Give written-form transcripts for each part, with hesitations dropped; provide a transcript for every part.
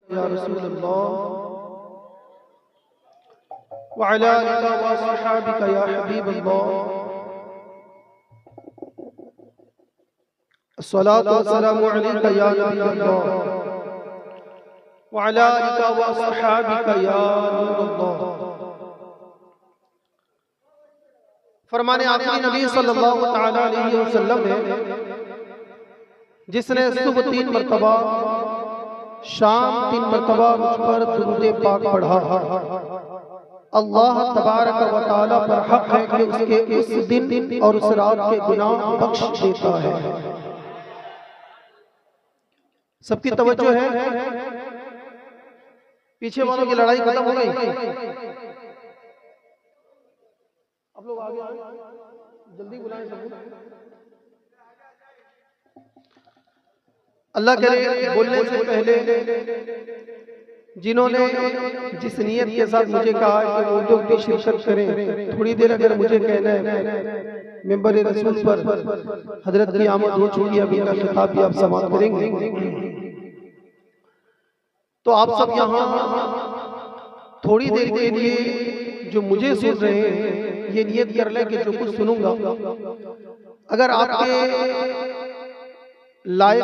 یا رسول اللہ وعلی آلہ وصحابہ یا حبیب اللہ الصلاۃ والسلام علیک یا نبی اللہ وعلی آلہ وصحابہ یا نور اللہ۔ فرمان آخری نبی صلی اللہ تعالی علیہ وسلم ہے، جس نے صبح 3 مرتبہ شام 3 مرتبہ مجھ پر درود پاک پڑھا، اللہ تبارک و تعالی پر حق ہے کہ اس کے اس دن اور اس رات کے گناہ بخش دیتا ہے۔ سب کی توجہ ہے، پیچھے والوں کی لڑائی ختم ہو گئی، اب لوگ آگے آئیں، جلدی بلائیں سب۔ اللہ کرے بولنے سے پہلے جنہوں نے جس نیت کے ساتھ مجھے کہا کہ وہ لوگ بھی شرکت کریں، تھوڑی دیر اگر مجھے کہنا ہے ممبر رسول پر حضرت کی آمد ہو چکی ہے، ابھی کا خطاب بھی آپ سماعت کریں گے، تو آپ سب یہاں تھوڑی دیر کے لیے جو مجھے سن رہے ہیں یہ نیت کر لیں کہ جو کچھ سنوں گا اگر آپ کے لائق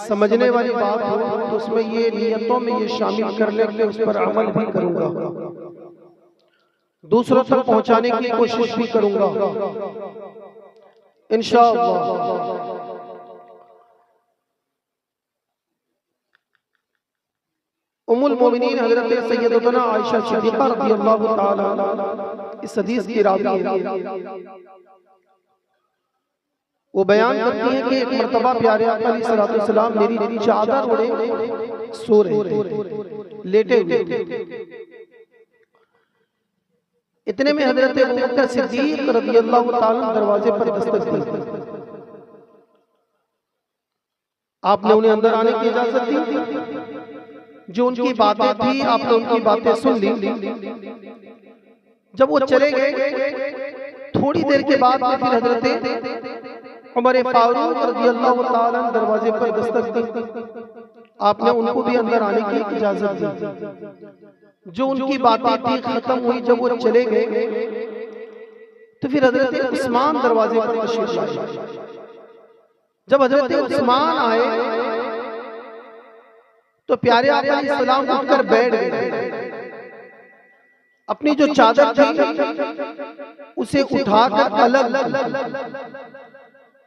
سمجھنے والی بات ہو تو اس میں یہ نیتوں میں یہ شامل کر لیں کہ اس پر عمل بھی کروں گا، دوسروں تک پہنچانے کی کوشش بھی کروں گا انشاءاللہ۔ ام المومنین حضرت سیدتنا عائشہ صدیقہ رضی اللہ تعالی عنہا اس حدیث کی راوی ہے، وہ بیان کرتی ہیں کہ ایک مرتبہ پیارے آقا علیہ السلام میری چادر اڑے سو رہے تھے، لیٹے ہوئے تھے، اتنے میں حضرت ابوبکر صدیق رضی اللہ تعالیٰ دروازے پر دستک دی، آپ نے انہیں اندر آنے کی اجازت دی، جو ان کی باتیں تھی آپ نے ان کی باتیں سن لی، جب وہ چلے گئے تھوڑی دیر کے بعد پھر حضرت عمر فاروق رضی اللہ تعالیٰ دروازے پر دستک دی، آپ نے ان کو بھی اندر آنے کی اجازت دی، جو ان کی باتیں تھی ختم ہوئی، جب وہ چلے گئے تو پھر حضرت عثمان دروازے پر تشریف لائے، جب حضرت عثمان آئے تو پیارے آقا علیہ السلام اٹھ کر بیٹھ گئے، اپنی جو چادر تھی اسے اٹھا کر الگ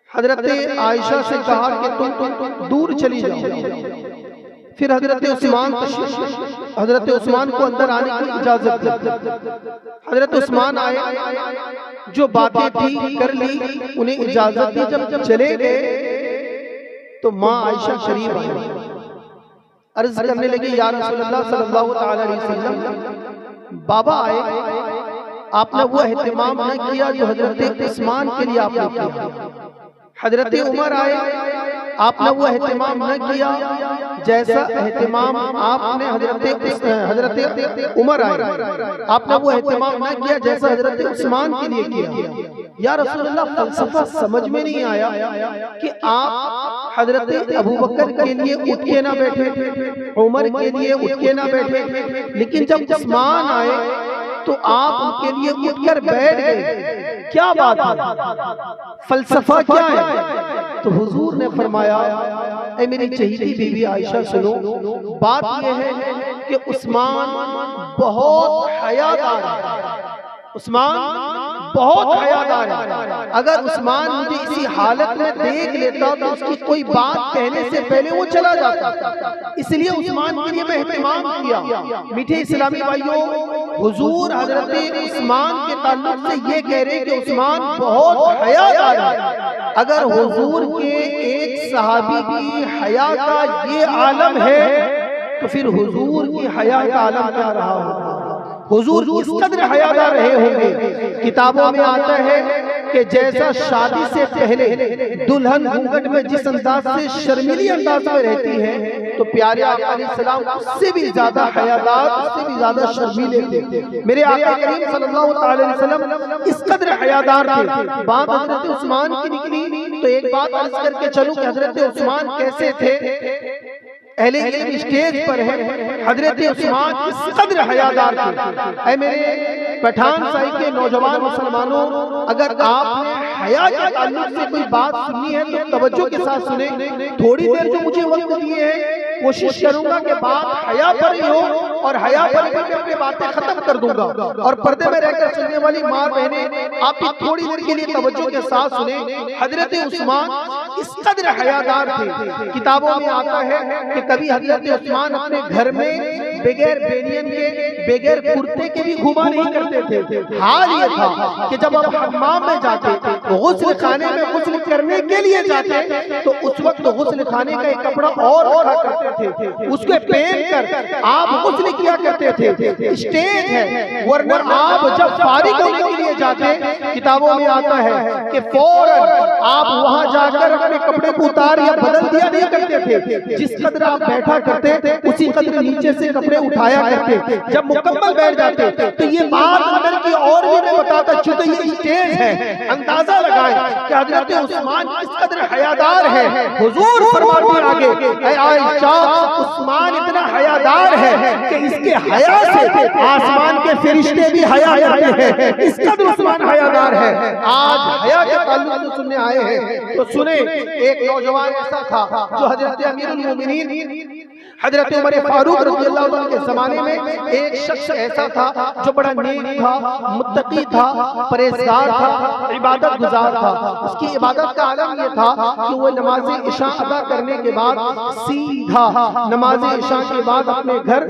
حضرت عائشہ سے کہا کہ تم دور چلی جاؤ، پھر حضرت عثمان کو اندر آنے کی اجازت دی، حضرت عثمان آئے، جو باتیں تھی کر لی، انہیں اجازت دی، جب چلے گئے تو ماں عائشہ قریب آئی، عرض کرنے لگی یا رسول اللہ صلی اللہ علیہ وسلم بابا آئے، آپ نے وہ اہتمام نہ کیا جو حضرت عثمان کے لیے آپ نے کیا، حضرت عمر آئے، آپ نے وہ اہتمام نہ کیا جیسا اہتمام آپ نے حضرت عمر آئے، آپ نے وہ اہتمام نہ کیا جیسا حضرت عثمان کے لیے کیا۔ یا رسول اللہ فلسفہ سمجھ میں نہیں آیا کہ آپ حضرت ابوبکر کے لیے اٹھ کے نہ بیٹھے، عمر کے لیے اٹھ کے نہ بیٹھے، لیکن جب عثمان آئے تو آپ ان کے لیے اٹھ کر بیٹھ گئے، کیا بات ہے، فلسفہ کیا ہے؟ تو حضور نے فرمایا اے میری چہیتی بی بی عائشہ سنو، بات یہ ہے کہ عثمان بہت حیادار ہے، عثمان بہت حیادار ہے، اگر عثمان مجھے اسی حالت میں دیکھ لیتا تو اس کی کوئی بات کہنے سے پہلے وہ چلا جاتا، اس لیے عثمان کے لیے میں اہتمام کیا۔ میٹھے اسلامی بھائیوں، حضور حضرت عثمان کے تعلق سے یہ کہہ رہے کہ عثمان بہت حیادار ہے، اگر حضور کے ایک صحابی کی حیا کا یہ عالم ہے تو پھر حضور کی حیا کا عالم کیا رہا ہوگا، حضور کس قدر حیادار رہے ہوں گے۔ کتابوں میں آتا ہے کہ جیسا شادی سے پہلے دلہن گھونگھٹ میں جس انداز سے شرمیلی انداز میں رہتی ہے تو پیارے آقا علیہ السلام اس سے بھی زیادہ حیادار، اس سے بھی زیادہ شرمیلے تھے۔ میرے آقا کریم صلی اللہ علیہ وسلم اس قدر حیادار تھے۔ بات حضرت عثمان کی نکلی تو ایک بات عرض کر کے چلوں کہ حضرت عثمان کیسے تھے۔ اہل علم اسٹیج پر ہے، حضرت عثمان اس قدر حیادار تھے۔ اے میرے پٹھان سائی کے نوجوان مسلمانوں، اگر آپ نے حیا کے تعلق سے کوئی بات سنی ہے تو توجہ کے ساتھ سنیں۔ تھوڑی دیر جو مجھے وقت دیے ہیں کوشش کروں گا کہ بات حیا پر ہی ہو، اور حیا پر ہی میں اپنی باتیں ختم کر دوں گا، اور پردے میں رہ کر سننے والی ماں بہنیں آپ بھی تھوڑی دیر کے لیے توجہ کے ساتھ سنیں۔ حضرت عثمان اس قدر حیادار تھے، کتابوں میں آتا ہے کہ کبھی حضرت عثمان اپنے گھر میں بغیر بینین کے، بغیر کرتے کے بھی گھوما نہیں کرتے تھے۔ حال یہ تھا کہ جب آپ حمام میں جاتے، غسل خانے میں غسل کرنے کے لیے جاتے، تو اس وقت غسل خانے کا ایک کپڑا اور رکھا کرتے تھے، اس کو پہن کر آپ غسل کیا کرتے تھے۔ اسٹیج ہے، ورنہ آپ جب فارغ ہونے کے لیے جاتے، کتابوں میں آتا ہے کہ فوراً آپ وہاں جا کر اپنے کپڑے کو اتار یا بدل دیا نہیں کرتے تھے۔ جس قدر آپ بیٹھا کرتے اسی قدر نیچے سے کپڑے اٹھایا کرتے۔ جب مکمل بیٹھ جاتے تو یہ بات اندر کی اور بھی میں بتاتا، چونکہ یہ اسٹیج ہے، اندازہ لگائیں کہ حضرت عثمان کس قدر حیادار ہے۔ حضور فرماتے ہیں آگے، اے عائشہ، عثمان اتنا حیادار ہے کہ اس کے حیا سے آسمان کے فرشتے بھی حیا کرتے ہیں، اس قدر عثمان حیادار ہے۔ آج حیا کے تعلق سے سننے آئے ہیں تو سنیں، ایک نوجوان ایسا تھا جو حضرت امیر المومنین حضرت عمر فاروق رضی اللہ عنہ کے زمانے میں ایک شخص ایسا تھا جو بڑا نیک تھا، متقی تھا، پرہیزگار تھا، عبادت گزار تھا۔ اس کی عبادت کا عالم یہ تھا کہ وہ نماز عشاء ادا کرنے کے بعد سیدھا نماز عشاء کے بعد اپنے گھر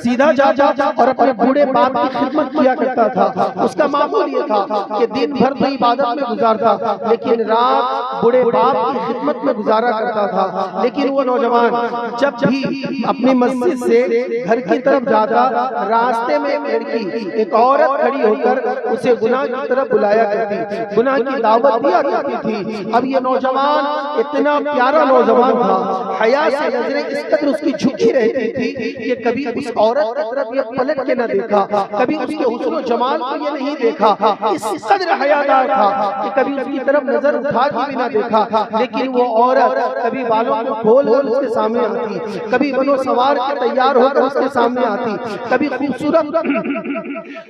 سیدھا جاتا اور اپنے بوڑھے باپ کی خدمت کیا کرتا تھا۔ اس کا معمول یہ تھا کہ دن بھر تو عبادت میں گزارتا، لیکن رات بوڑھے باپ کی خدمت میں گزارا کرتا تھا۔ لیکن وہ نوجوان جب بھی اپنی مسجد سے گھر کی طرف جاتا، راستے میں ایک لڑکی، ایک عورت کھڑی ہو کر اسے گناہ کی طرف بلایا کرتی، گناہ کی دعوت دیا کرتی تھی۔ اب یہ نوجوان اتنا پیارا نوجوان تھا، حیا سے نظریں اس قدر اس کی جھکی رہتی تھی کہ کبھی اس عورت کی طرف یہ پلٹ کے نہ دیکھا، کبھی اس کے حسن و جمال کو یہ نہیں دیکھا۔ اس قدر حیادار تھا کہ کبھی اس کی طرف نظر اٹھا کے بھی نہ دیکھا۔ لیکن وہ عورت کبھی بالوں کو کھول کر اس کے سامنے آتی، کبھی بنو سوار کے تیار ہو کر اس کے سامنے آتی، کبھی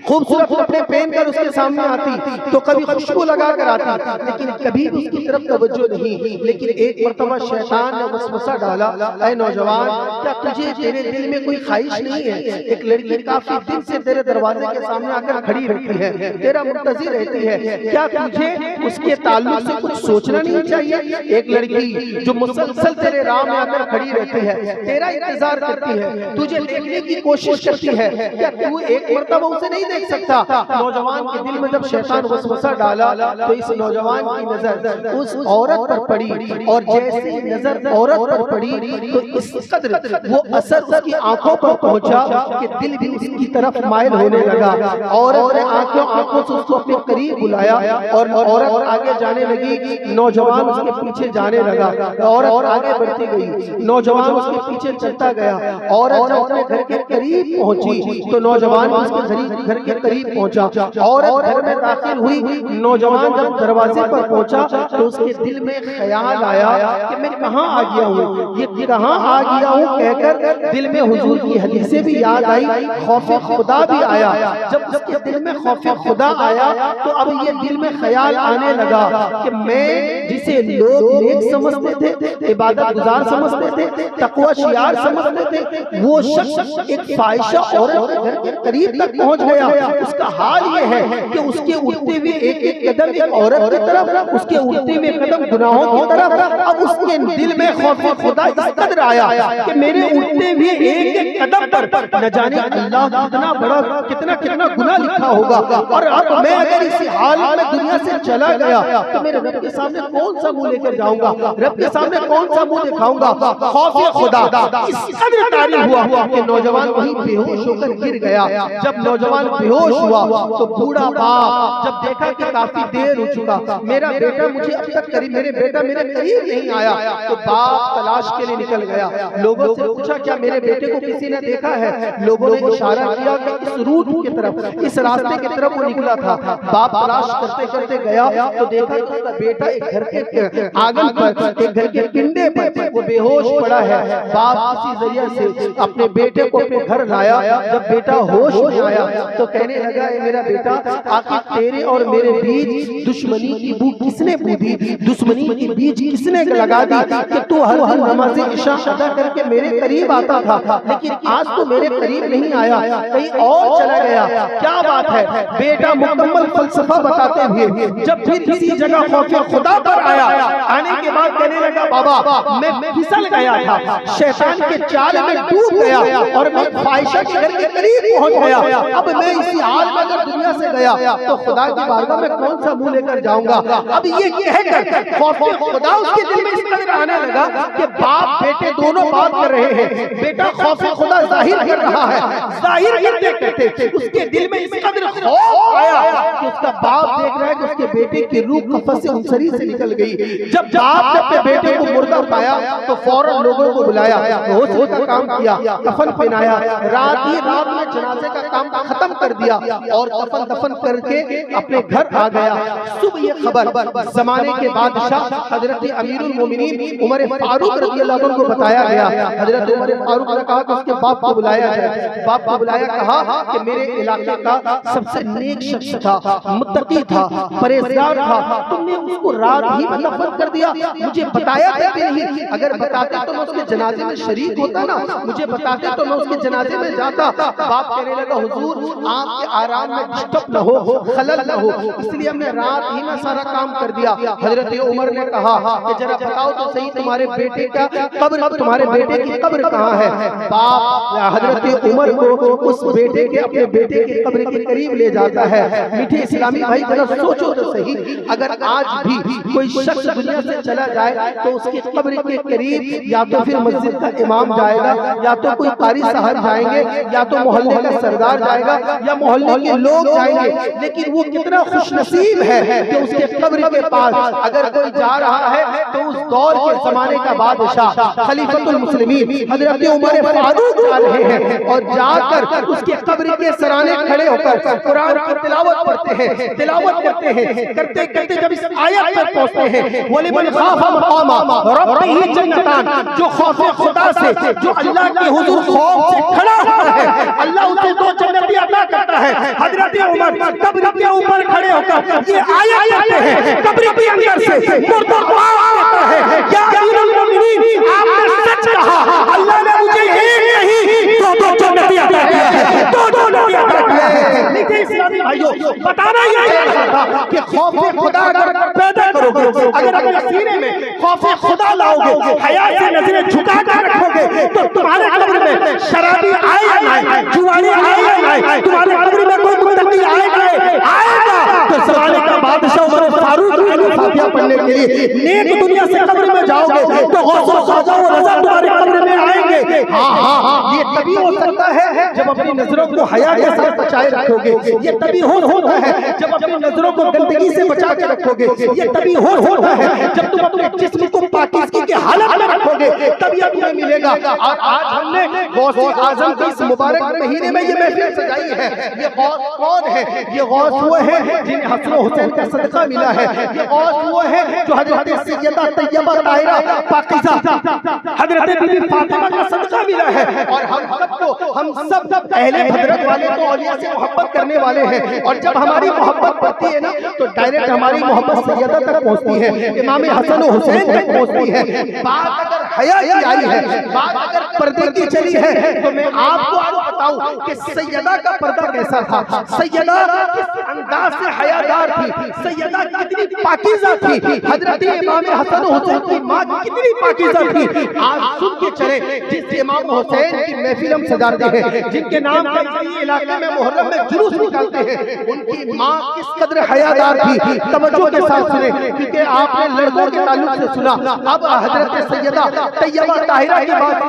خوبصورت کپڑے پہن کر اس کے سامنے آتی، تو کبھی خوشبو لگا کر آتی، لیکن کبھی اس کی طرف توجہ نہیں۔ لیکن ایک مرتبہ شیطان نے وسوسہ ڈالا، اے نوجوان، کیا تجھے تیرے دل میں کوئی خواہش نہیں ہے؟ ایک لڑکی کافی دن سے تیرے دروازے کے سامنے آ کر کھڑی رہتی ہے، تیرا منتظر رہتی ہے، کیا تجھے اس کے تعلق سے کچھ سوچنا نہیں چاہیے؟ ایک لڑکی جو مسلسل تیرے راہ میں آ کر کھڑی رہتی ہے، تیرا انتظار کرتی ہے، تجھے دیکھنے کی کوشش کرتی ہے، کیا تو ایک مرتبہ اسے نہیں دیکھ سکتا؟ نوجوان کے دل میں جب شیطان وسوسہ ڈالا تو اس نوجوان کی نظر اس عورت پر پڑی، اور جیسے نظر عورت پر پڑی تو اس قدر وہ اثر اس کی آنکھوں پر پہنچا کہ دل بھی اس کی طرف مائل ہونے لگا۔ عورت نے آنکھوں سے اس کو اپنے قریب بلایا اور عورت آگے جانے لگی، نوجوان اس کے پیچھے جانے لگا، عورت آگے بڑھتی گئی، نوجوان اس کے پیچھے چلتا گیا۔ عورت جب اپنے گھر کے قریب پہنچی تو نوجوان اس کے گھر کے قریب پہنچا۔ عورت گھر میں داخل ہوئی، نوجوان جب دروازے پر پہنچا تو اس کے دل میں خیال آیا کہ میں کہاں آ گیا ہوں، یہ کہاں آ گیا ہوں کہہ کر دل میں حضور کی حدیثیں بھی یاد آئی، خوف خدا بھی آیا۔ جب اس کے دل میں خوف خدا آیا تو اب یہ دل میں خیال آنے لگا کہ میں جسے لوگ نیک سمجھتے تھے، عبادت گزار سمجھتے تھے، تقوی شیار سمجھتے تھے، وہ شخص ایک فاحشہ عورت کے گھر کے قریب تک پہنچ گیا۔ اس کا حال یہ ہے کہ اس کے اٹھتے ہوئے ایک ایک قدم ایک عورت کی طرف، اس کے اٹھتے ہوئے قدم گناہوں کی طرف۔ اب اس کے دل میں خوف خدا اس قدر آیا کہ میرے اٹھتے ہوئے ایک ایک قدم پر نہ جانے اللہ کتنا بڑا کتنا گناہ لکھا ہوگا، اور اب میں اگر اسی حال میں دنیا سے چلا گیا تو میرے رب کے سامنے کون سا منہ لے کر جاؤں گا، رب کے سامنے کون سا منہ دکھاؤں گا۔ خوف خدا اس قدر طاری ہوا کہ نوجوان وہیں بے ہوش ہو کر گر گیا۔ جب نوجوان بے ہوش ہوا تو بوڑھا باپ جب دیکھا کہ کافی دیر ہو چکا، میرا بیٹا مجھے اب تک قریب میرے قریب نہیں آیا، تو باپ تلاش کے لیے نکل گیا۔ لوگوں سے پوچھا کیا میرے بیٹے کو کسی نے دیکھا بیٹھا ہے. لوگوں نے اشارہ کیا کہ اس روٹ کی طرف, اس راستے کی طرف وہ نکلا تھا. باپ تلاش کرتے کرتے گیا تو دیکھا کہ اس کا بیٹا ایک گھر کے آنگن پر, ایک گھر کے کنڈے پر وہ بے ہوش پڑا ہے. باپ کسی ذریعے سے اپنے بیٹے کو اپنے گھر لایا. جب بیٹا ہوش میں آیا تو کہنے لگا, اے میرا بیٹا, آخر تیرے اور میرے بیچ دشمنی کی بو کس نے بو دی, دشمنی کی بیچ کس نے لگا دی کہ تو ہر دن نماز عشاء ادا کر کے میرے قریب آتا تھا, لیکن آج تو میرے قریب نہیں آیا, کہیں اور چلا گیا, کیا بات ہے؟ بیٹا مکمل فلسفہ بتاتے ہوئے جب پھر کسی جگہ خوف خدا پر آیا, آنے کے بعد کہنے لگا, بابا میں پھسل گیا تھا, شیطان کے چال میں ڈوب گیا اور میں خواہشہ کے گھر کے قریب پہنچ گیا. اب میں اسی حال میں اگر دنیا سے گیا تو خدا کی بارگاہ میں کون سا منہ لے کر جاؤں گا. اب یہ کہہ کر خوف خدا اس کے دل میں اس قدر آنے لگا کہ باپ بیٹے دونوں بات کر رہے ہیں. بیٹا خوف خدا ظاہر کر رہا ہے, ظاہر کرتے کرتے اس کے دل میں اس قدر خوف آیا کہ اس کا باپ دیکھ رہا ہے کہ اس کے بیٹے کی روح کفن سے انسری سے نکل گئی. جب باپ نے اپنے بیٹے کو مردہ پایا تو فوراً لوگوں کو بلایا, غسل کا کام کیا, کفن پہنایا, رات میں جنازے کا کام ختم کر دیا اور کفن دفن کر کے اپنے گھر آ گیا. صبح یہ خبر زمانے کے بادشاہ حضرت امیر المومنین عمر فاروق رضی اللہ عنہ کو بتایا گیا. حضرت عمر فاروق نے کہا کہ اس کے باپ کو بلایا جائے. باپ کو بلایا, کہا کہ میرے علاقے کا سب سے نیک شخص تھا, متقی تھا, پرہیزگار تھا, تم نے اس کو رات ہی میں دفن کر دیا, مجھے بتایا تھا نہیں, اگر بتاتے تو میں اس کے جنازے میں شریک ہوتا نا, مجھے بتاتے تو میں اس کے جنازے میں جاتا. باپ کہنے لگا, حضور آپ کے آرام میں ڈسٹرب نہ ہو, خلل نہ ہو, اس لیے ہم نے رات ہی میں سارا کام کر دیا. حضرت عمر نے کہا کہ ذرا بتاؤ تو صحیح تمہارے بیٹے کا قبر, تمہارے بیٹے کی قبر کہاں ہے. باپ حضرت عمر کو اس بیٹے کے اپنے بیٹے کی قبر کے قریب لے جاتا ہے. میٹھے اسلامی بھائی ذرا سوچو تو صحیح, اگر آج بھی کوئی شخص دنیا سے چلا جائے تو اس کی قبر کے قریب یا تو پھر مسجد کا امام جائے گا, یا تو کوئی قاری صاحب جائیں گے, یا تو محلے کا سردار جائے گا, یا محلے کے لوگ جائیں گے. لیکن وہ کتنا خوش نصیب ہے کہ اس کے قبر کے پاس اگر کوئی جا رہا ہے تو اس دور کے زمانے کا بادشاہ خلیفۃ المسلمین حضرت عمر فاروق جا رہے ہیں, اور جا کر اس کے قبر کے سرانے کھڑے ہو کر قرآن کی تلاوت پڑھتے ہیں, تلاوت کرتے ہیں. کرتے کرتے جب اس آیت پر پہنچتے ہیں, وَلِمَنْ خَافَ مَقَامَ رَبِّهِ جَنَّتَانِ, جو خوف خدا سے, جو اللہ کے حضور خوف سے کھڑا ہوتا ہے, اللہ اسے دو جنتی عطا کرتا ہے. حضرت عمر قبر کے اوپر کھڑے ہو کر یہ آیت پڑھتے ہیں, قبر کے اندر سے مردہ کو آواز دیتا ہے, یا امیر المومنین آپ نے سچ کہا, اللہ نے مجھے ایک نہیں دو جنتی عطا کیا ہے, دو جنتی عطا کیا ہے. لیکن اسلامی بھائیوں بتانا یہ تھا کہ خوف خدا اگر پیدا کرو گے, اگر اپنے سینے میں خوف خدا لاؤ گے, حیا سے نظریں جھکا کر رکھو گے, تو تمہارے قبر میں شرابی آئے یا نہ, جوانی آئے یا نہ, تمہارے قبر میں کوئی متقی آئے گا تو زمانے کا بادشاہ عمر فاروق علیہ فاتحہ پڑھنے کے لیے نیک دنیا سے قبر میں جاؤ گے تو غوث و خواجہ و رضا تمہارے قبر میں آئیں گے. یہ تبھی ہو سکتا ہے جب اپنی نظروں کو حیا کے ساتھ بچائے رکھو گے, یہ تبھی ہوتا ہے جب اپنی نظروں کو گندگی سے بچا کے رکھو گے, یہ تبھی ہوتا ہے جب تم اپنے جسم کو پاکیزگی کے حالت میں رکھو گے, تبھی تمہیں ملے گا. اور آج ہم نے غوث اعظم کے اس مبارک مہینے میں یہ محفل سجائی ہے. یہ غوث کون ہے؟ یہ غوث وہ ہے جنہیں حسن و حسین کا صدقہ ملا ہے. یہ غوث وہ ہے جو حضرت سیدہ طیبہ طاہرہ پاکیزہ حضرت بی بی فاطمہ کا صدقہ ملا ہے. اور ہم سب اہل حضرت والے تو اولیاء سے محبت کرنے والے ہیں, اور جب ہماری محبت بڑھتی ہے نا تو ڈائریکٹ ہماری محبت سیدہ تک پہنچتی ہے, امام حسن و حسین تک پہنچتی ہے. بات اگر حیا کی آئی ہے, بات اگر پردے کی چلی ہے, تو میں آپ کو بتاؤں کہ سیدہ کا پردہ کیسا تھا, سیدہ کس انداز سے حیادار تھی, سیدہ کتنی پاکیزہ تھی, حضرت امام حسن و حسین کی ماں کتنی پاکیزہ تھی. آج سن کے چلے جس امام حسین کی محفل ہم سجاتے ہیں, جن کے نام پر اس علاقے میں محرم میں جلوس نکالتے ہیں, ان کی ماں کس قدر حیادار تھی. توجہ کے ساتھ سنیں, کیونکہ آپ نے لڑکوں کے تعلق سے سنا, اب حضرت سیدہ طیبہ طاہرہ کی بات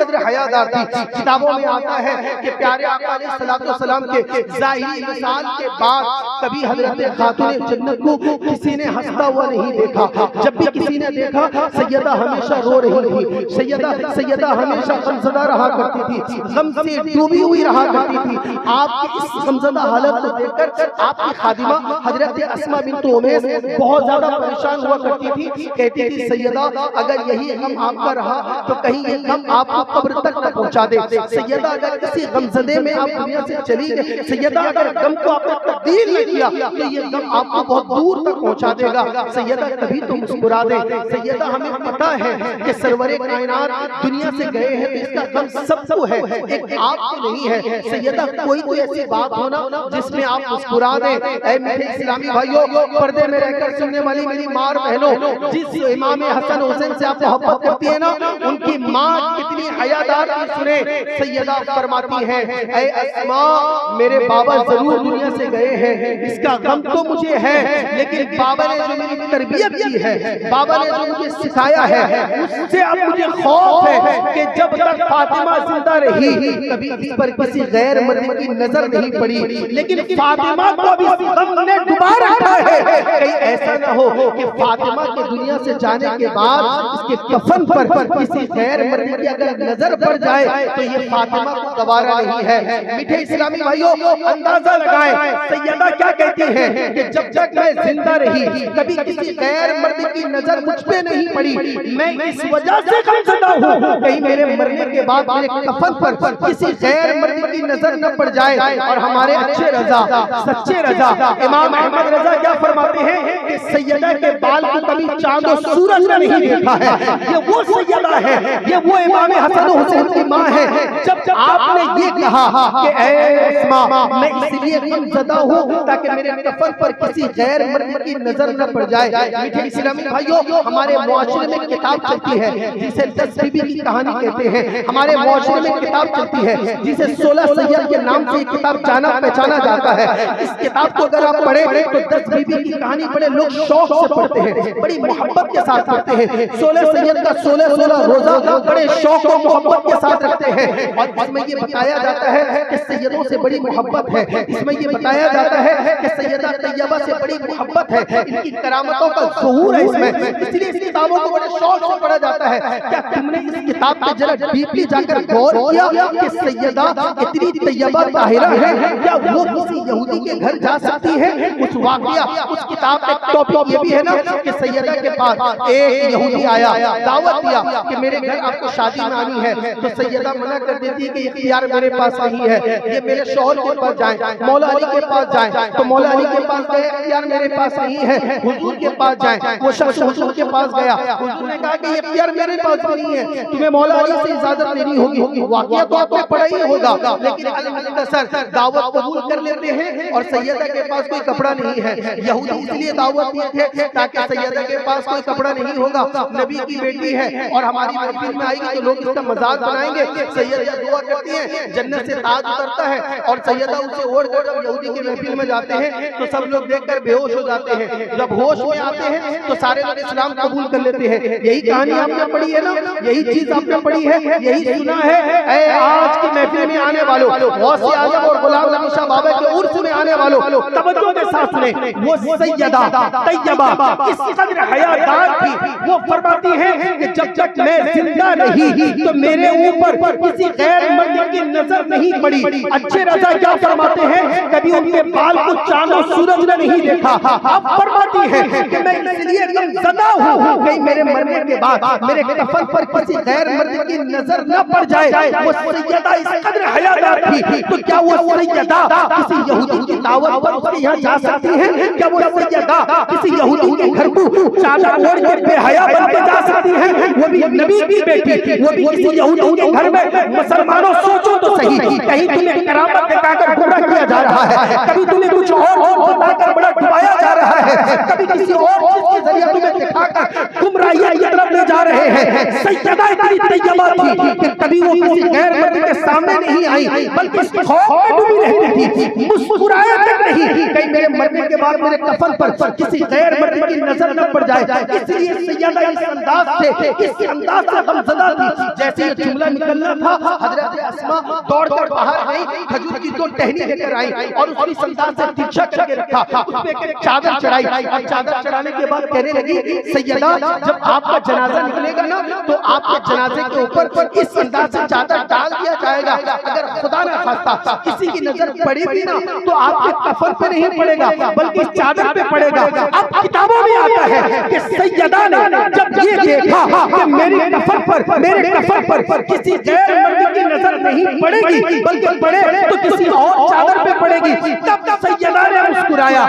قدر حیادار تھی. کتابوں میں آتا ہے کہ پیارے آقا علیہ السلام کے ظاہری مثال کے بعد کبھی حضرت خاتون جنت کو کسی نے ہنستا ہوا نہیں دیکھا. جب بھی کسی نے دیکھا سیدہ ہمیشہ رو رہی تھی. سیدہ ہمیشہ غمزدہ رہا کرتی تھی, غم سے ڈوبی ہوئی رہا کرتی تھی. آپ کی اس غمزدہ حالت کو دیکھ کر آپ کی خادمہ حضرت اسماء بنت امیس بہت زیادہ پریشان ہوا کرتی تھی. کہتی تھی سیدہ اگر یہی غم آپ کا رہا تو کہیں یہ غم آپ کو قبر تک نہ پہنچا دے. سیدہ اگر کسی غمزدے میں آپ دنیا سے چلی گئے, سیدہ اگر غم کو آپ نے تبدیل نہ کیا تو یہ غم آپ کو بہت دور تک پہنچا دے گا. سیدہ کبھی تو مسکرا دے. سیدہ ہمیں پتہ ہے کہ سرور کائنات دنیا سے گئے ہیں, اس کا غم سب کو ہے, ایک آپ کو نہیں ہے. سیدہ کوئی ایسی بات ہونا جس میں آپ مسکرا دیں. اے میٹھے اسلامی بھائیوں, پردے میں رہ کر سننے والی میری ماں بہنوں, جس امام حسن حسین سے آپ محبت کرتی ہیں نا, ان کی ماں کتنی حیادار تھی سنیں. سیدہ فرماتی ہے اے اسماء میرے بابا ضرور دنیا سے گئے ہیں, اس کا غم تو مجھے ہے, لیکن بابا نے جو میری تربیت کی ہے, بابا نے جو مجھے سکھایا ہے, اس سے اب مجھے خوف ہے کہ جب تک فاطمہ زندہ رہی کبھی اس پر کسی غیر مرد کی نظر نہیں پڑی, لیکن فاطمہ کو بھی غم نے ڈبا رکھا ہے. کہیں ایسا نہ ہو کہ فاطمہ کے دنیا سے جانے کے بعد اس کے کفن پر کسی غیر مرد کی اگر نظر پڑ جائے تو یہ فاطمہ کو گوارا نہیں ہے. میٹھے اسلامی بھائیوں, اندازہ لگائیں سیدہ کیا کہتی ہے کہ جب تک میں زندہ رہی کبھی کسی غیر مرد کی نظر مجھ پہ نہیں پڑی, میں اس وجہ سے غمزدہ ہوں کہیں میرے مرنے کے بعد میرے کفن پر کسی غیر مرد کی نظر نہ پڑ جائے. اور ہمارے اچھے رضا, سچے رضا امام احمد رضا کیا فرماتے ہیں کہ سیدہ کے بال کو کبھی چاند و سورج نے نہیں دیکھا ہے. یہ وہ سیدہ ہے, یہ وہ امام حسن و حسین کی ماں ہے. جب آپ نے یہ کہا کہ اے اسماء میں اس لیے غمزدہ ہوں تاکہ میرے کفن پر کسی غیر مرد کی نظر نہ پڑ جائے. میٹھے اسلامی بھائیوں, ہمارے معاشرے میں کتاب چلتی ہے جسے 10 بیوی کی کہانی کہتے ہیں. ہمارے معاشرے میں کتاب چلتی ہے جسے 16 سید کے نام سے یہ کتاب جانا پہچانا جاتا ہے. اس کتاب کو اگر آپ پڑھیں تو 10 بیوی کی کہانی بڑے لوگ شوق سے پڑھتے ہیں, بڑی محبت کے ساتھ پڑھتے ہیں. 16 سید کا 16 روزہ بڑے شوق و محبت کے ساتھ رکھتے ہیں. اور اس میں یہ بتایا جاتا ہے کہ سیدوں سے بڑی محبت ہے. اس میں یہ بتایا جاتا ہے کہ سیدہ طیبہ سے بڑی محبت ہے, ان کی کرامتوں کا ظہور ہے اس میں. اس لیے اس کتابوں کو بڑے شوق سے پڑھا جاتا ہے. کیا تم نے اس کتاب پہ ذرا ڈیپلی جا کر غور کیا کہ سیدہ اتنی طیبہ طاہرہ ہے, کیا وہ کسی یہودی کے گھر جا سکتی ہے؟ کچھ واقعہ اس کتاب ایک ٹاپک یہ بھی ہے نا کہ سیدہ کے پاس ایک یہودی آیا, دعوت دیا کہ میرے گھر آپ کو شادی میں آنی ہے, تو سیدہ منع کر دیتی ہے کہ اختیار میرے پاس نہیں ہے, یہ میرے شوہر کے پاس جائیں, مولا علی کے پاس جائیں. تو مولا علی کے پاس گئے, اختیار میرے پاس نہیں ہے, حضور کے پاس جائیں. وہ شخص حضور کے پاس گیا, حضور نے کہا کہ یہ اختیار میرے پاس نہیں ہے, تمہیں مولا علی سے اجازت لینی ہوگی. واقعہ تو آپ نے پڑھا ہی ہوگا, لیکن المختصر دعوت قبول کر لیتے ہیں اور سیدہ کے پاس کوئی کپڑا نہیں ہے. یہودی اس لیے دعوت دیے تھے تاکہ سیدہ کے پاس کوئی کپڑا نہیں ہوگا, نبی کی بیٹی ہے اور ہماری محفل میں آئی گی تو لوگ اس کا مذاق بنائیں گے. سیدہ دعا کرتی ہیں, جنت سے تاج اترتا ہے اور سیدہ اسے اوڑھ کر جب یہودی کی محفل میں جاتے ہیں تو سب لوگ دیکھ کر بے ہوش ہو جاتے ہیں. جب ہوش میں آتے ہیں تو سارے لوگ اسلام قبول کر لیتے ہیں. یہی کہانی آپ نے پڑھی ہے نا, یہی چیز آپ نے پڑھی ہے, یہی سنا ہے. اے آج کی محفل میں آنے والوں, غوث اعظم اور غلام نبی شاہ بابا کے عرس میں آنے والوں, توجہ کے ساتھ سنیں. وہ سیدہ طیبہ اس قدر حیادار تھی, وہ فرماتی ہے کہ جب تک میں زندہ رہی تو میرے اوپر کسی غیر مرد کی نظر نہیں پڑی. اچھے رضا کیا فرماتے ہیں, کبھی ان کے بال کو چاند و سورج نے نہیں دیکھا. اب فرماتی ہے کہ میں اس لیے غمزدہ ہوں کہیں میرے مرنے کے بعد میرے کفن پر کسی غیر مرد کی نظر نہ پڑ جائے. وہ سیدہ اس قدر حیادار تھی, تو کیا وہ سیدہ کسی یہودی کی دعوت پر اس کے یہاں جا سکتی ہے؟ کیا وہ سیدہ کسی یہودی کے گھر کو چادر اوڑھ کے بے حیا بن کے جا سکتی ہے؟ وہ بھی نبی کی بیٹی, وہ بھی کسی یہودی کے گھر میں. مسلمانوں سوچو تو صحیح, کہیں تمہیں کرامت دکھا کر گمراہ کیا جا رہا ہے, کبھی تمہیں کچھ اور بتا کر بڑا ڈبایا جا رہا ہے, کبھی کسی اور چیز کے ذریعے تمہیں دکھا گمراہیت کی طرف لے جا رہے ہیں. سیدہ اتنی طیبہ تھی کہ کبھی وہ کسی غیر مرد کے سامنے نہیں آئی بلکہ خوف میں ڈوبی رہتی تھی, مسکرایا تک نہیں کہیں میرے مرنے کے بعد میرے کفن پر کسی غیر مرد کی نظر نہ پڑ جائے. اس لیے سیدہ اس انداز سے غمزدہ تھی. جیسے یہ جملہ نکلنا تھا حضرت اسماء دوڑ کر باہر گئی, کھجور کی 2 ٹہنی لے کر آئی اور اس کی انداز سے ترچھا کر کے رکھا, اس پہ ایک چادر چڑھائی اور چادر چڑھانے کے بعد کہنے لگی سیدہ جب آپ کا جنازہ نکلے گا نا تو آپ کے جنازے کے اوپر اس انداز سے چادر ڈال دیا جائے گا. اگر خدا نہ خواستہ کسی کی نظر پڑے بھی نا تو آپ کے کفن پہ نہیں پڑے گا بلکہ اس چادر پہ پڑے گا. اب کتابوں میں آتا ہے کہ سیدہ نے جب یہ دیکھا کہ میرے کفن پر کسی غیر مرد کی نظر نہیں پڑے گی بلکہ پڑے تو کسی اور چادر پہ پڑے گی, تب سیدہ نے مسکرایا.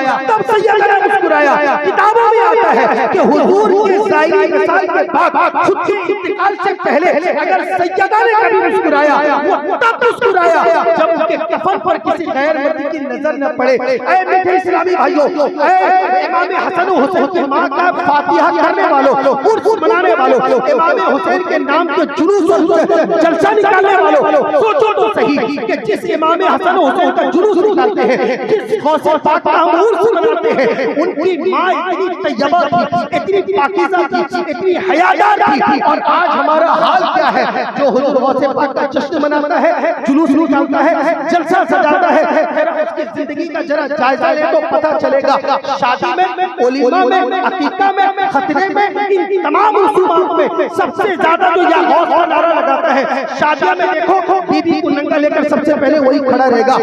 کتابوں میں آتا ہے کہ حضور کے ظاہری مثال کے بعد خود کے انتقال سے پہلے اگر سیدہ نے کبھی مسکرایا وہ تب مسکرایا جب ان کے کفن پر کسی غیر مرد کی نظر نہ پڑے. اے میٹھے اسلامی بھائیوں, اے امام حسن و حسین کی ماں کا فاتحہ کرنے والوں, عرس منانے والوں, امام حسین کے نام کے جلوس اور جلسہ نکالنے والوں, سوچو تو صحیح کہ جس امام حسن و حسین کا جلوس نکالتے ہیں, جس غوث پاک کا ہم عرس مناتے ہیں, ان کی ماں اتنی طیبہ تھی, اتنی پاکیزہ تھی, اتنی حیادار تھی. اور آج ہمارا حال کیا ہے جو حضور غوث پاک کا جشن مناتا ہے, جلوس نکالتا ہے, جلسہ سجاتا ہے, ذرا اس کی زندگی کا ذرا جائزہ لے تو پتہ چلے گا. شادی میں, ولیمہ میں, عقیقہ میں, ختنے میں, ان تمام رسومات میں سب سے زیادہ جو یا غوث کا نعرہ لگاتا ہے. شادیوں میں دیکھو بی بی کو ننگا لے کر سب سے پہلے وہی کھڑا رہے گا,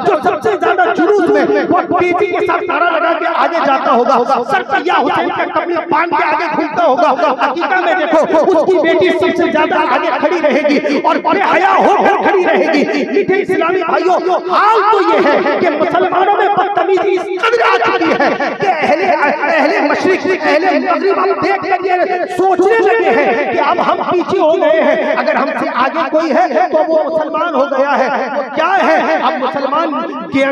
جو سب سے زیادہ جلوس میں وہ بی بی کے ساتھ نعرہ لگا کے آگے جاتا ہوگا, سر پر یا حسین کا کپڑا باندھ کے آگے گھومتا ہوگا. عقیقہ میں دیکھو اس کی بیٹی سب سے زیادہ آگے کھڑی رہے گی اور بے حیا ہو کر کھڑی رہے گی. میٹھے اسلامی بھائیوں, حال تو یہ ہے کہ مسلمانوں میں بدتمیزی اس قدر آ چکی ہے کہ اہل مشرق, اہل مغرب ہم دیکھ کر یہ سوچنے لگے ہیں کہ اب ہم پیچھے ہو گئے ہیں, اگر ہم سے آگے کوئی ہے تو وہ مسلمان ہو گیا ہے. وہ کیا ہے, اب مسلمان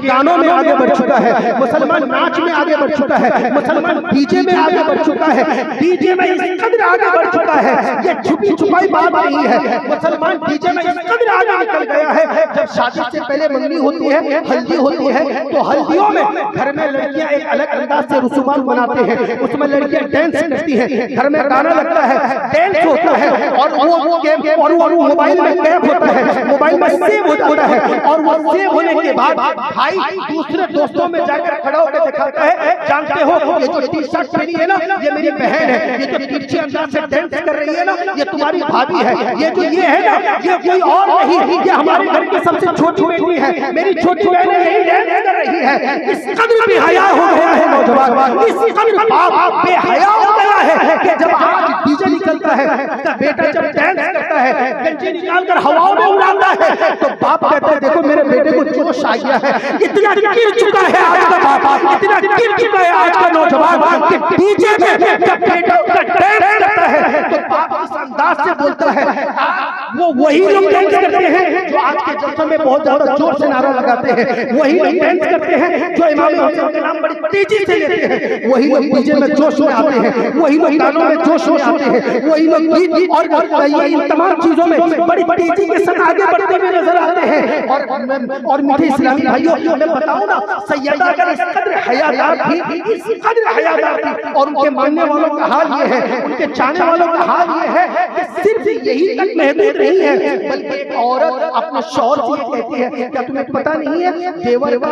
گانوں میں آگے بڑھ چکا ہے, مسلمان ناچ میں آگے بڑھ چکا ہے, مسلمان ڈی جے میں آگے بڑھ چکا ہے, ڈی جے میں اس قدر آگے بڑھ چکا ہے, یہ چھپی چھپائی بات نہیں ہے. مسلمان ڈی جے میں اس قدر آگے نکل گیا ہے, جب شادی سے پہلے منگنی ہوتی ہے, ہلدی ہوتی ہے, تو ہلدیوں میں گھر میں لڑکیاں ایک الگ انداز سے رسومات بناتے ہیں, اس میں لڑکیاں ڈانس کرتی ہیں, گھر میں گانا لگتا ہے, ڈانس ہوتا ہے, اور وہ موبائل میں کیپ ہوتا ہے, موبائل میں سیو ہو جاتا ہے, اور وہ سیو ہونے کے بعد بھائی دوسرے دوستوں میں جا کر کھڑا ہو کے دکھاتا ہے, جانتے ہو یہ جو ٹی شرٹ پہنی ہے نا یہ میری بہن ہے, یہ جو ترچھے انداز سے ڈانس کر رہی ہے نا یہ تمہاری بھابھی ہے, یہ جو یہ ہے نا یہ کوئی اور نہیں, یہ ہمارے گھر کی سب سے چھوٹی بیٹی ہے, میری چھوٹی بہن یہی ڈانس کر رہی ہے. اس قدر بے حیا ہو گیا ہے نوجوان, اس قدر باپ بے حیا ہو گیا ہے کہ جب آج ڈی جے نکلتا ہے, اس کا بیٹا جب ڈانس کرتا ہے, گنجی نکال کر ہواؤں میں اڑاتا ہے, تو باپ کہتا ہے دیکھو میرے بیٹے کو جوش آ گیا ہے. اتنا گر چکا ہے آج کا باپ, اتنا گر چکا ہے آج کا نوجوان کہ ڈی جے میں جب بیٹا اس کا ڈانس کرتا ہے تو باپ اس انداز سے بولتا ہے. وہ وہی لوگ ڈانس کرتے ہیں جو آج کے جلسوں میں بہت زیادہ زور سے نعرہ لگاتے ہیں, وہی لوگ ڈانس کرتے ہیں جو امام حسین کے نام بڑی تیزی سے لیتے ہیں, وہی لوگ ڈی جے میں جوش میں آتے ہیں, وہی لوگ گانوں میں جوش میں آتے ہیں, وہی لوگ گیت اور ان تمام چیزوں میں بڑی تیزی کے ساتھ آگے بڑھتے ہوئے نظر آتے ہیں. اور میٹھے اسلامی بھائیوں میں بتاؤں نا, سیدہ اگر اس قدر حیادار تھی, اس قدر حیادار تھی, اور ان کے ماننے والوں کا حال یہ ہے, ان کے چاہنے والوں کا حال یہ ہے کہ صرف یہی تک محدود نہیں ہے بلکہ ایک عورت اپنے شوہر سے یہ کہتی ہے کیا تمہیں پتہ نہیں ہے دیور کا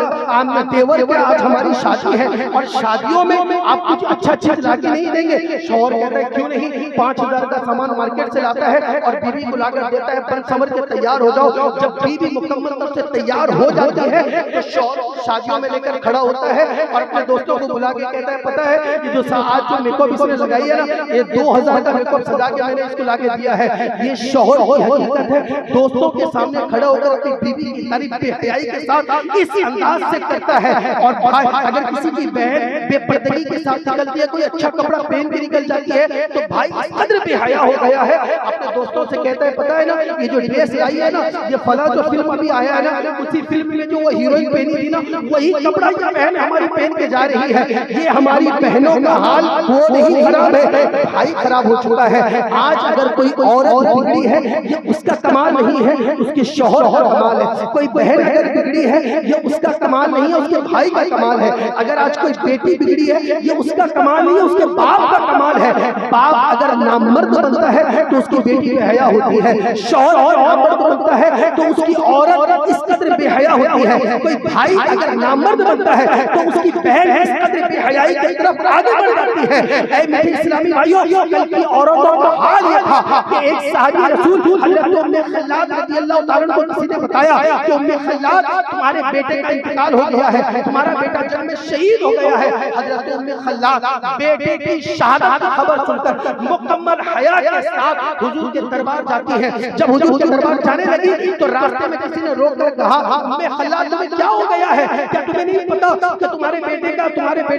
آج ہماری شادی ہے اور شادیوں میں آپ کچھ اچھا چیز لا کے نہیں دیں گے. شوہر کہتا ہے کیوں نہیں, 5000 کا سامان مارکیٹ سے لاتا ہے اور بیوی کو لا کر دیتا ہے بن سمر کے تیار ہو جاؤ. جب بیوی مکمل طور سے تیار ہو جاتی ہے تو شوہر شادیوں میں لے کر کھڑا ہوتا ہے اور اپنے دوستوں کو بلا کے کہتا ہے پتہ ہے یہ جو آج جو میک اپ اس نے لگائی ہے نا یہ 2000 کا میک اپ سجا کے میں نے اس کو لا کے دیا ہے. یہ شوہر کی حقیقت ہے, دوستوں کے سامنے کھڑا ہو کر اپنی بیوی کی تعریف بے حیائی کے ساتھ اس انداز سے کرتا ہے. اور بھائی اگر کسی کی بہن بے پردگی کے ساتھ نکلتی ہے، کوئی اچھا کپڑا پہن کے نکل جاتی ہے تو بھائی اس قدر بے حیا ہو گیا ہے، اپنے دوستوں سے کہتا ہے پتہ ہے نا یہ جو ڈریس آئی ہے نا، یہ فلاں جو فلم ابھی آیا ہے نا، اسی فلم میں جو وہ ہیروئن پہنی تھی نا، وہی کپڑا یہ بہن ہماری پہن کے جا رہی ہے۔ یہ ہماری بہنوں کا حال وہ نہیں خراب ہے، بھائی خراب ہو چکا ہے۔ آج اگر کوئی عورت بگڑی ہے یہ اس کا کمال نہیں ہے، اس کے شوہر کا کمال ہے۔ کوئی بہن اگر بگڑی ہے یہ اس کا کمال نہیں ہے، اس کے بھائی کا کمال ہے۔ اگر آج کوئی بیٹی بگڑی ہے یہ اس کا کمال نہیں ہے، اس کے باپ کا کمال ہے۔ باپ اگر نامرد بنتا ہے تو اس کی بیٹی بے حیا ہوتی ہے، شوہر نامرد بنتا ہے تو اس کی عورت اس قدر بے حیا ہوتی ہے۔ کوئی بھائی اگر نامرد بنتا ہے تو اس کی بہن اس قدر بے حیائی کی طرف آگے بڑھ جاتی ہے۔ اے میٹھے اسلامی بھائیوں، کل کی عورتوں کا حال یہ تھا کہ ایک صحابی رسول حضرت ام خلاد رضی اللہ تعالیٰ عنہ کو کسی نے بتایا کہ ام خلاد تمہارے بیٹے کا انتقال ہو گیا ہے، تمہارا بیٹا جنگ میں شہید ہو گیا ہے۔ حضرت ام خلاد بیٹے کی شہادت کی خبر سن کر مکمل حیا کے ساتھ حضور کے دربار جاتی ہے۔ جب حضور کے دربار جانے لگی تو راستے میں کسی نے روک کر کہا ام خلاد تمہیں کیا ہو گیا ہے؟ کیا تمہیں نہیں پتا کہ تمہارے بیٹے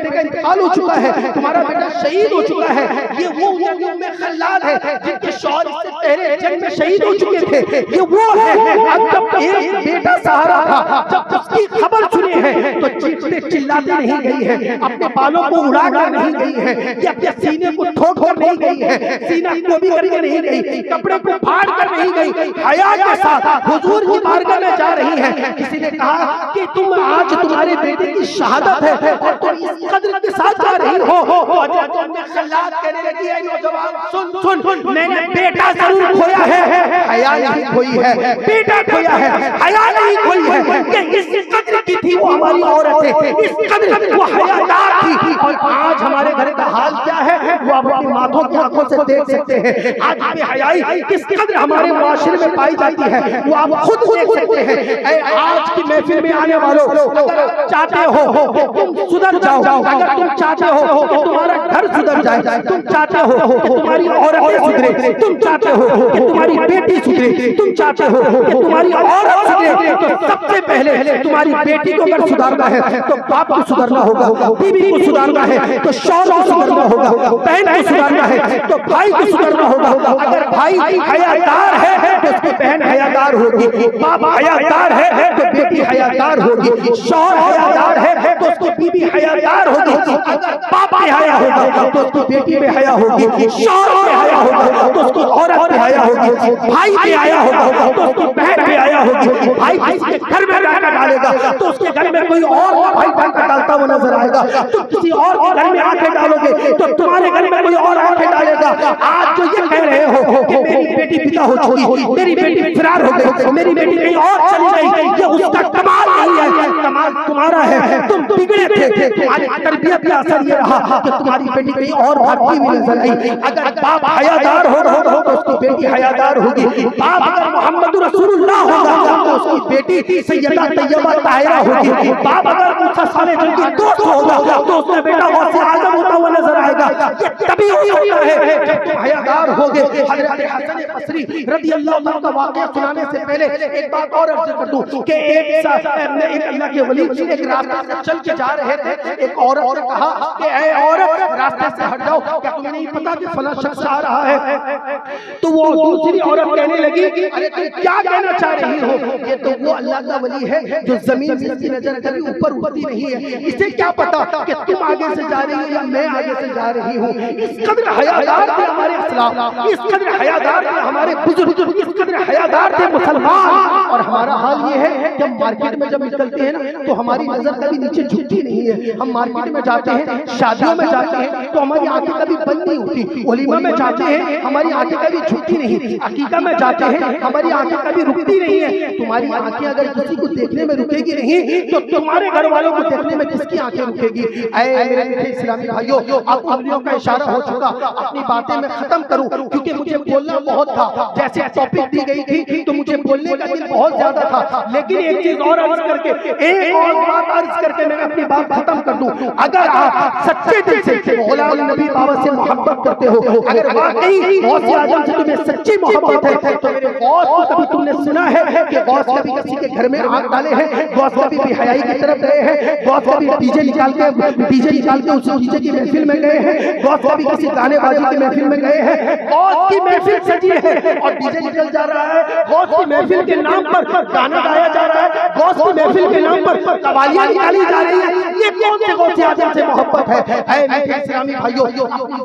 کا انتقال ہو چکا ہے، تمہارا بیٹا شہید ہو چکا ہے؟ یہ وہ ام خلاد ہے جن کے شوہر اس سے پہلے جنگ میں شہید ہو چکے تھے، یہ وہ ہے۔ اب جب ایک بیٹا سہارا تھا، جب اس کی خبر سنی ہے تو چیختے چلاتے نہیں گئی ہے، اپنے بالوں کو اڑا کر نہیں گئی ہے، یہ اپنے سینے کو ٹھوک کر نہیں گئی ہے، سینہ کو بھی کر کے نہیں گئی، کپڑے کو پھاڑ کر نہیں گئی، حیا کے ساتھ حضور کی بارگاہ میں جا رہی ہے۔ کسی نے کہا کہ تم آج تمہارے بیٹے کی شہادت ہے اور تم اس قدر کے ساتھ جا رہی ہو۔ حضرت ام خلاد کہنے لگی اے نوجوان سن، میں نے بیٹا ضرور کھویا ہے، حیا نہیں کھوئی ہے، بیٹا کھویا ہے، حیا نہیں کھوئی ہے۔ کہ اس قدر کی تھی وہ ہماری عورت ہے، اس قدر وہ حیادار تھی۔ اور آج ہمارے گھر کا حال کیا ہے وہ آپ اپنی ماتھوں کی آنکھوں سے دیکھ سکتے ہیں۔ آج بے حیائی کس قدر ہمارے معاشرے میں پائی جاتی ہے وہ آپ خود دیکھ سکتے ہیں۔ اے آج کی محفل میں آنے والوں، اگر چاہتے ہو کہ تم سدھر جاؤ، اگر تم چاہتے ہو کہ تمہارا گھر سدھر جائے، تم چاہتے ہو کہ تمہاری عورتیں سدھرے، تم چاہتے ہو کہ تمہاری بیٹی سدھرے، تم چاہتے ہو کہ تمہاری عورت سدھرے، تو سب سے پہلے تمہاری بیٹی کو اگر سدھارنا ہے تو باپ کو سدھرنا ہوگا، بیوی کو سدھارنا ہے تو شوہر کو سدھرنا ہوگا، بہن کو سدھارنا ہے تو بھائی کو سدھرنا ہوگا۔ اگر بھائی حیادار ہے تو اس کی بہن حیادار ہوگی، باپ حیادار ہے تو بیٹی حیادار ہوگی، شوہر حیادار ہے تو اس کی بیوی حیادار ہوگی، اگر باپ میں حیا ہوگا تو اس کی بیٹی میں حیا ہوگی، شوہر میں حیا ہوگا تو اس کی عورت میں حیا ہوگی، بھائی میں حیا ہوگا تو اس کی بہن میں حیا ہوگی۔ بھائی کسی کے گھر میں ڈاکہ ڈالے گا تو اس کے گھر میں کوئی اور بھائی ڈاکہ ڈالتا ہوا نظر آئے گا، تم کسی اور کے گھر میں آنکھیں ڈالو گے تو تمہارے گھر میں کوئی اور آنکھیں ڈالے گا۔ آج جو یہ کہہ رہے ہو کہ میری بیٹی پتا ہو چکی، میری بیٹی فرار ہو گئی، میری بیٹی کہیں اور چلی گئی، یہ اس کا کمال نہیں ہے، کمال تمہارا ہے۔ تم بگڑے تھے، تمہاری تربیت کا اثر یہ رہا کہ تمہاری بیٹی کہیں اور بھاگتی ہوئی نظر آئی۔ اگر باپ حیادار ہوگا تو اس کی بیٹی حیادار ہوگی، باپ اگر محمد رسول اللہ ہوگا تو اس کی بیٹی سیدہ طیبہ طاہرہ ہوگی، باپ اگر موسیٰ صالح جن کی دوست ہوگا تو اس کا بیٹا غوث اعظم ہوتا ہوا نظر آئے گا۔ یہ تبھی ہوتا ہے جب تم حیادار ہوگے۔ حضرت حسن بصری رضی اللہ عنہ کا واقعہ سنانے سے پہلے ایک بات اور عرض کر دوں کہ ایک اللہ کے ولی ایک راستے سے چل کے جا رہے تھے، ایک عورت نے کہا کہ اے عورت راستے سے ہٹ جاؤ، کیا تمہیں نہیں پتا کہ فلاں شخص آ رہا ہے؟ تو وہ دوسری عورت کہنے لگی ارے تم کیا کہنا چاہ رہی ہو؟ یہ تو وہ اللہ کا ولی ہے جو زمین سے اس کی نظر کبھی اوپر اٹھتی نہیں ہے، اسے کیا پتا کہ تم آگے سے جا رہی ہو یا میں آگے سے جا رہی ہوں۔ اس قدر حیادار تھے ہمارے اسلاف، اس قدر حیادار تھے ہمارے بزرگ، اس قدر حیادار تھے مسلمان۔ اور ہمارا حال یہ ہے کہ ہم مارکیٹ میں جب نکلتے ہیں نا تو ہماری نظر کبھی نیچے جھکتی نہیں ہے۔ ہم مارکیٹ میں جاتے ہیں، شادیوں میں جاتے ہیں تو ہماری آنکھیں کبھی بند نہیں ہوتی، ولیمہ میں جاتے ہیں ہماری آنکھیں کبھی جھکتی نہیں، عقیقہ میں جاتے ہیں ہماری آنکھیں کبھی رکتی نہیں ہیں۔ تمہاری آنکھیں اگر کسی کو دیکھنے میں رکے گی نہیں تو تمہارے گھر والوں کو دیکھنے میں کس کی آنکھیں رکے گی؟ اے میرے میٹھے اسلامی بھائیوں، اب انگلیوں کا اشارہ ہو چکا، اپنی باتیں میں ختم کروں کیونکہ مجھے بولنا بہت تھا، جیسے ٹاپک دی گئی تھی تو مجھے بولنے کا دل بہت زیادہ تھا، لیکن ایک چیز اور عرض کر کے، ایک اور بات عرض کر کے میں اپنی بات ختم کر دوں۔ اگر آپ سچے دل سے غلام نبی بابا سے محبت کرتے ہو، اگر واقعی غوث اعظم سے تمہیں سچی محبت ہے تو میرے غوث کو کبھی تم نے سنا ہے کہ غوث کبھی کسی کے گھر میں آگ ڈالے ہیں، غوث کبھی بے حیائی کی طرف گئے ہیں، غوث کبھی ڈی جے نکال کے اس ڈی جے کی محفل میں گئے ہیں، غوث کبھی کسی گانے بازی کی محفل میں گئے ہیں، غوث کی محفل سجی ہے اور ڈی جے نکل جا رہا ہے، غوث کی محفل کے نام پر گانا گایا جا رہا ہے، غوث کی محفل کے نام پر قوالیاں نکالی جا رہی ہیں، یہ کون سے غوث اعظم سے محبت ہے؟ اے میٹھے اسلامی بھائیو،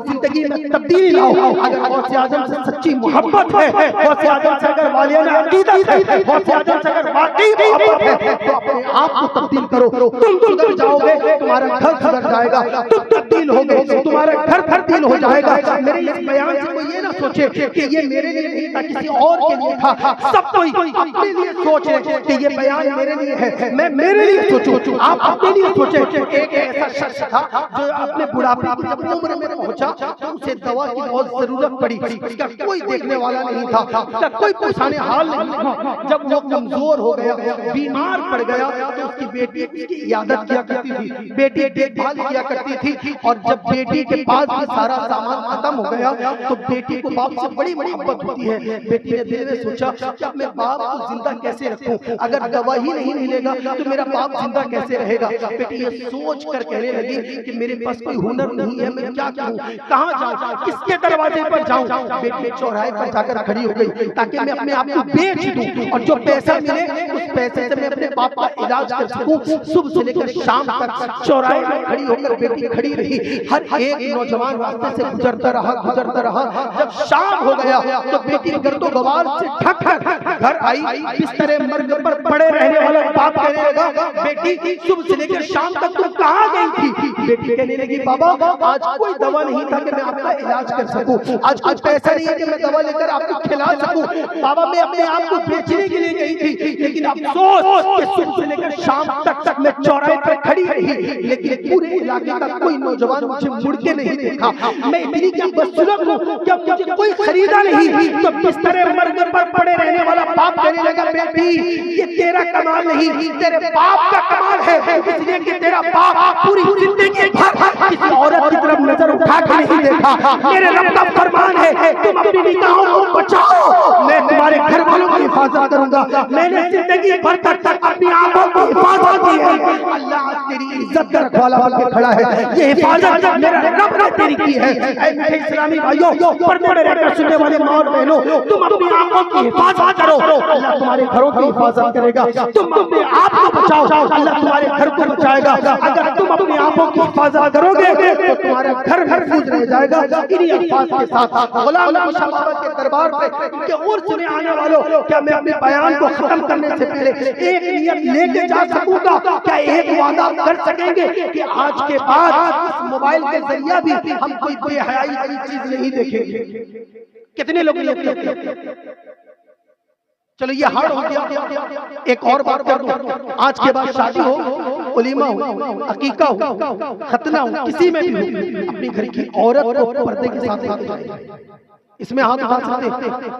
زندگی میں تبدیلی لاؤ۔ اگر غوث اعظم سے سچی محبت ہے، غوث اعظم سے اگر والیانہ عقیدت ہے، غوث اعظم سے اگر واقعی محبت ہے تو اپنے آپ کو تبدیل کرو۔ تم سدھر جاؤ گے، تمہارا گھر سدھر جائے گا، تم تبدیل ہو گے، تمہارا گھر تبدیل ہو جائے گا۔ میرے اس بیان سے کوئی یہ نہ سوچے کہ یہ میرے لیے نہیں تھا، کسی اور کے لیے تھا۔ سب کوئی اپنے لیے سوچے کہ یہ بیان میرے لیے ہے، میں میرے لیے سوچوں، آپ اپنے لیے سوچیں۔ ایک ایسا شخص تھا جو اپنے بڑھاپے کی جب عمر میں پہنچا تو اسے دوا کی بہت ضرورت پڑی، اس کا کوئی دیکھنے والا نہیں تھا، اس کا کوئی پوچھانے حال نہیں تھا۔ جب وہ کمزور ہو گیا، بیمار پڑ گیا تو اس کی بیٹی اس کی عیادت کیا کرتی تھی، بیٹی دیکھ بھال کیا کرتی تھی، اور جب بیٹی کے پاس بھی سارا سامان ختم ہو گیا تو بیٹی کو باپ سے بڑی محبت ہوتی ہے۔ بیٹی نے دل میں سوچا کہ اب میں باپ کو زندہ کیسے رکھوں، اگر دوا ہی نہیں ملے گا تو میرا باپ زندہ کیسے رہے گا۔ بیٹی یہ سوچ کر کہنے لگی کہ میرے پاس کوئی ہنر نہیں ہے، میں کیا کروں، کہاں جاؤں، کس کے دروازے پر جاؤں۔ بیٹی چوراہے پر جا کر کھڑی ہو گئی تاکہ میں اپنے آپ کو بیچ دوں اور جو پیسہ ملے اس پیسے سے میں اپنے باپ کا علاج کر سکوں۔ صبح سے لے کر شام تک چوراہے میں کھڑی ہو کر بیٹی کھڑی رہی، ہر ایک نوجوان راستے سے گزرتا رہا۔ جب شام ہو گیا تو بیٹی گرد و غبار سے ڈھک کر گھر آئی، بستر مرگ پر پڑے رہنے والا باپ کہنے لگا، بیٹی صبح سے لے کر شام تک تم کہاں گئی تھی؟ بیٹی کہنے لگی، بابا آج کوئی دوا نہیں تھا کہ میں آپ کا علاج کر سکوں، آج کچھ پیسہ نہیں ہے کہ میں دوا لے کر آپ کو کھلا سکوں، بابا میں اپنے آپ کو بیچنے کے لیے گئی تھی، لیکن افسوس کہ صبح سے لے کر شام تک میں چوراہے پر کھڑی رہی، لیکن پورے علاقے کا کوئی نوجوان مجھے مڑ کے نہیں دیکھا، میں اتنی کیا بدسلوک ہوں کہ مجھے کوئی خریدا نہیں۔ تو بستر مرگ پر پڑے رہنے والا باپ کہنے لگا، بیٹی یہ تیرا کمال نہیں، تیرے باپ کا کمال ہے، اس لیے کہ تیرا باپ پوری زندگی بھر کسی عورت کی طرف نظر اٹھا کے نہیں دیکھا۔ میرے رب کا فرمان ہے تم اپنی نگاہوں کو بچاؤ، میں تمہارے گھر والوں کی حفاظت کروں گا، میں نے زندگی بھر تک اپنی آنکھوں کی حفاظت کی ہے، اللہ تیری عزت کا رکھوالا بن کے کھڑا ہے، یہ حفاظت میرا رب نے تیری کی ہے۔ اے میٹھے اسلامی بھائیوں، پردے میں رہ کر سننے والے ماں اور بہنوں، تم اپنی آنکھوں کی حفاظت کرو، اللہ تمہارے گھروں کی حفاظت کرے گا۔ تم اپنے آپ کو بچاؤ، اللہ تمہارے گھر کو بچائے گا۔ اگر تم اپنی آنکھوں کی حفاظت کرو گے تو تمہارا گھر محفوظ رہ جائے گا۔ انہی الفاظ کے ساتھ غلام نبی شاہ بابا کے دربار پہ ان کے عرس میں آنے والوں، کیا میں اپنے بیان کو ختم کرنے سے پہلے ایک نیت لے کے جا سکوں گا؟ کیا ایک وعدہ کر سکیں گے کہ آج کے بعد اس موبائل کے ذریعہ بھی ہم کوئی بے حیائی والی چیز نہیں دیکھیں گے؟ کتنے لوگ یہ کہتے ہیں؟ چلو یہ ہارڈ ہو گیا، ایک اور بات کر دوں، آج کے بعد شادی ہو، ولیمہ ہو، عقیقہ ہو، ختنہ ہو، کسی میں بھی ہو، اپنی گھر کی عورت کو پردے کے ساتھ لے جائے، اس میں ہاتھ اٹھا سکتے ہیں؟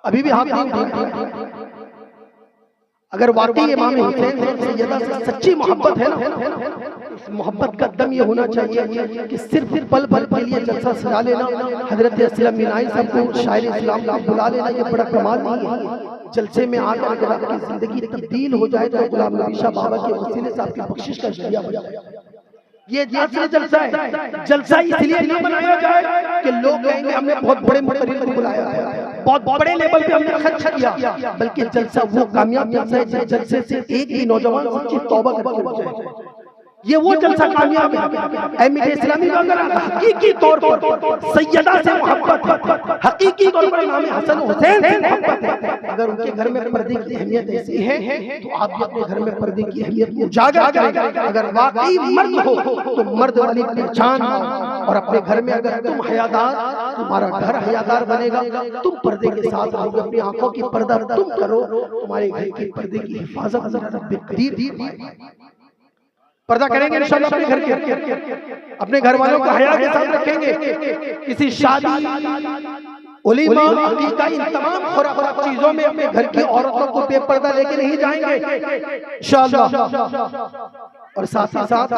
ابھی بھی ہاتھ نہیں۔ اگر واقعی امام حسین سیدہ سے سچی محبت ہے نا، اس محبت کا دم یہ ہونا چاہیے کہ صرف پل پل کے لیے جلسہ سجا لینا، حضرت اسلم مینائی صاحب کو شاعر اسلام کو بلا لینا، یہ بڑا کمال نہیں ہے۔ جلسے میں آ کر اگر آپ کی زندگی تبدیل ہو جائے تو غلام نبی شاہ بابا کے وسیلے سے آپ کی بخشش کا ذریعہ بن جائے۔ یہ اصل جلسہ ہے، جلسہ اس لیے نہ بنایا جائے کہ لوگ کہیں گے ہم نے بہت بڑے مقرر کو بلایا ہے، بہت بڑے لیول پہ ہم نے خرچ کیا، بلکہ جلسہ وہ کامیاب جلسہ ہے جس جلسے سے ایک بھی نوجوان سچی توبہ کر کے جائے، یہ وہ جلسہ کامیاب ہے۔ اے میٹھے اسلامی اگر حقیقی طور پر سیدہ سے محبت ہے، حقیقی طور پر امام حسن حسین سے محبت ہے، اگر ان کے گھر میں پردے کی اہمیت ایسی ہے تو آپ بھی اپنے گھر میں پردے کی اہمیت کو اجاگر کریں۔ اگر واقعی مرد ہو تو مرد والی پہچان اور اپنے گھر میں اگر تم حیادار، تمہارا گھر حیادار بنے گا، تم پردے کے ساتھ رہو گے، اپنی آنکھوں کی پردہ تم کرو، تمہارے گھر کی پردے کی حفاظت پردہ کریں گے انشاءاللہ اپنے گھر کے، اپنے گھر والوں کو حیا کے ساتھ رکھیں گے، کسی شادی، ولیمہ، عقیقہ، ان تمام خرافات چیزوں میں اپنے گھر کی عورتوں کو بے پردہ لے کے نہیں جائیں گے انشاءاللہ۔ اور ساتھ ہی ساتھ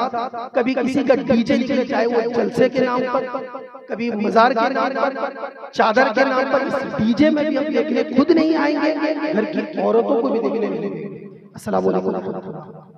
کبھی کسی کا ڈی جے نکلے، چاہے وہ جلسے کے نام پر، کبھی مزار کے نام پر، چادر کے نام پر، اس ڈی جے میں بھی ہم دیکھنے خود نہیں آئیں گے، گھر کی عورتوں کو بھی دیکھنے ملیں گے۔ السلام علیکم۔